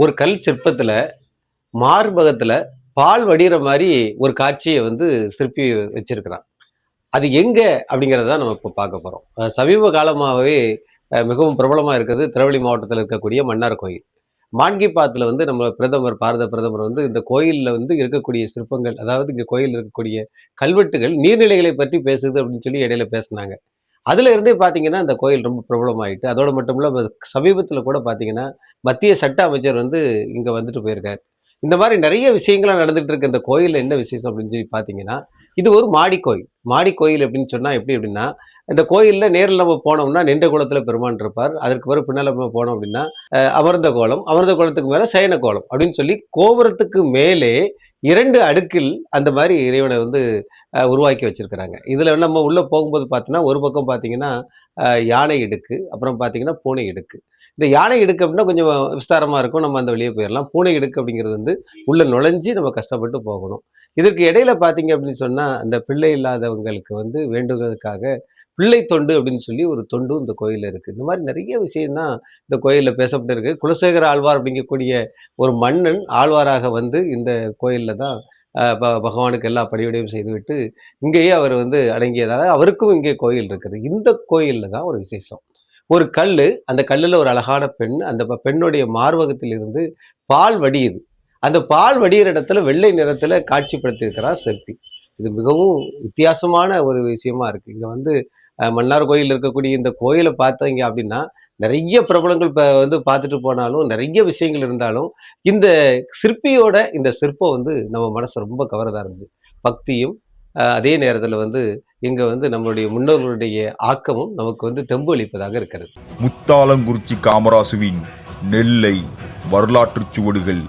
ஒரு கல் சிற்பத்துல மார்பகத்துல பால் வடிகிற மாதிரி ஒரு காட்சியை வந்து சிற்பி வச்சிருக்கிறான். அது எங்க அப்படிங்கிறத நம்ம இப்போ பார்க்க போறோம். சமீப காலமாகவே மிகவும் பிரபலமா இருக்கிறது திருநெல்வேலி மாவட்டத்தில் இருக்கக்கூடிய மன்னார் கோயில். மான்கிபாத்துல வந்து நம்ம பாரத பிரதமர் வந்து இந்த கோயில்ல வந்து இருக்கக்கூடிய சிற்பங்கள், அதாவது இங்க கோயில்ல இருக்கக்கூடிய கல்வெட்டுகள் நீர்நிலைகளை பற்றி பேசுது அப்படின்னு சொல்லி இடையில பேசினாங்க. அதுல இருந்தே பாத்தீங்கன்னா இந்த கோயில் ரொம்ப பிரபலமாயிட்டு, அதோட மட்டும் இல்ல சமீபத்துல கூட பாத்தீங்கன்னா மத்திய சட்ட அமைச்சர் வந்து இங்க வந்துட்டு போயிருக்காரு. இந்த மாதிரி நிறைய விஷயங்கள்லாம் நடந்துட்டு இருக்கு. இந்த கோயில்ல என்ன விசேஷம் அப்படின்னு சொல்லி பாத்தீங்கன்னா, இது ஒரு மாடி கோயில். மாடி கோயில் அப்படின்னு சொன்னா எப்படி அப்படின்னா, இந்த கோயில்ல நேரில் நம்ம போனோம்னா நின்ற கோலத்துல பெருமான் இருப்பார். அதற்கு பிறகு பின்னால நம்ம போனோம் அப்படின்னா அமர்ந்த கோலம், அமர்ந்த கோலத்துக்கு மேல சயன கோலம் அப்படின்னு சொல்லி கோபுரத்துக்கு மேலே 2 அடுக்கில் அந்த மாதிரி இறைவனை வந்து உருவாக்கி வச்சிருக்கிறாங்க. இதுல நம்ம உள்ள போகும்போது பார்த்தீங்கன்னா, ஒரு பக்கம் பார்த்தீங்கன்னா யானை இடுக்கு, அப்புறம் பார்த்தீங்கன்னா பூனை இடுக்கு. இந்த யானை இடுக்கு அப்படின்னா கொஞ்சம் விஸ்தாரமா இருக்கும். நம்ம அந்த வெளியே போயிடலாம். பூனை இடுக்கு அப்படிங்கிறது வந்து உள்ள நுழைஞ்சு நம்ம கஷ்டப்பட்டு போகணும். இதற்கு இடையில பார்த்தீங்க அப்படின்னு சொன்னா, அந்த பிள்ளை இல்லாதவங்களுக்கு வந்து வேண்டுவதற்காக பிள்ளை தொண்டு அப்படின்னு சொல்லி ஒரு தொண்டும் இந்த கோயில்ல இருக்கு. இந்த மாதிரி நிறைய விஷயம் தான் இந்த கோயில்ல பேசப்பட்டிருக்கு. குலசேகர ஆழ்வார் அப்படிங்கக்கூடிய ஒரு மன்னன் ஆழ்வாராக வந்து இந்த கோயில்ல தான் பகவானுக்கு எல்லா பணிவிடையும் செய்துவிட்டு இங்கேயே அவர் வந்து அடங்கியதால அவருக்கும் இங்கே கோயில் இருக்குது. இந்த கோயில்ல தான் ஒரு விசேஷம். ஒரு கல்லு, அந்த கல்லுல ஒரு அழகான பெண், அந்த பெண்ணுடைய மார்பகத்தில் இருந்து பால் வடியுது. அந்த பால் வடிகிற இடத்துல வெள்ளை நிறத்துல காட்சிப்படுத்தியிருக்கிறார் சிற்பி. இது மிகவும் வித்தியாசமான ஒரு விஷயமா இருக்கு. இங்க வந்து மன்னார் கோயில் இருக்கக்கூடிய இந்த கோயிலை பார்த்தீங்க அப்படின்னா நிறைய பிரபலங்கள் வந்து பார்த்துட்டு போனாலும் நிறைய விஷயங்கள் இருந்தாலும் இந்த சிற்பியோட இந்த சிற்பம் வந்து நம்ம மனசை ரொம்ப கவரதா இருந்தது. பக்தியும் அதே நேரத்தில் வந்து இங்க வந்து நம்மளுடைய முன்னோர்களுடைய ஆக்கமும் நமக்கு வந்து தெம்பு அளிப்பதாக இருக்கிறது. முத்தாலங்குறிச்சி காமராசுவின் நெல்லை வரலாற்று சுவடுகள்.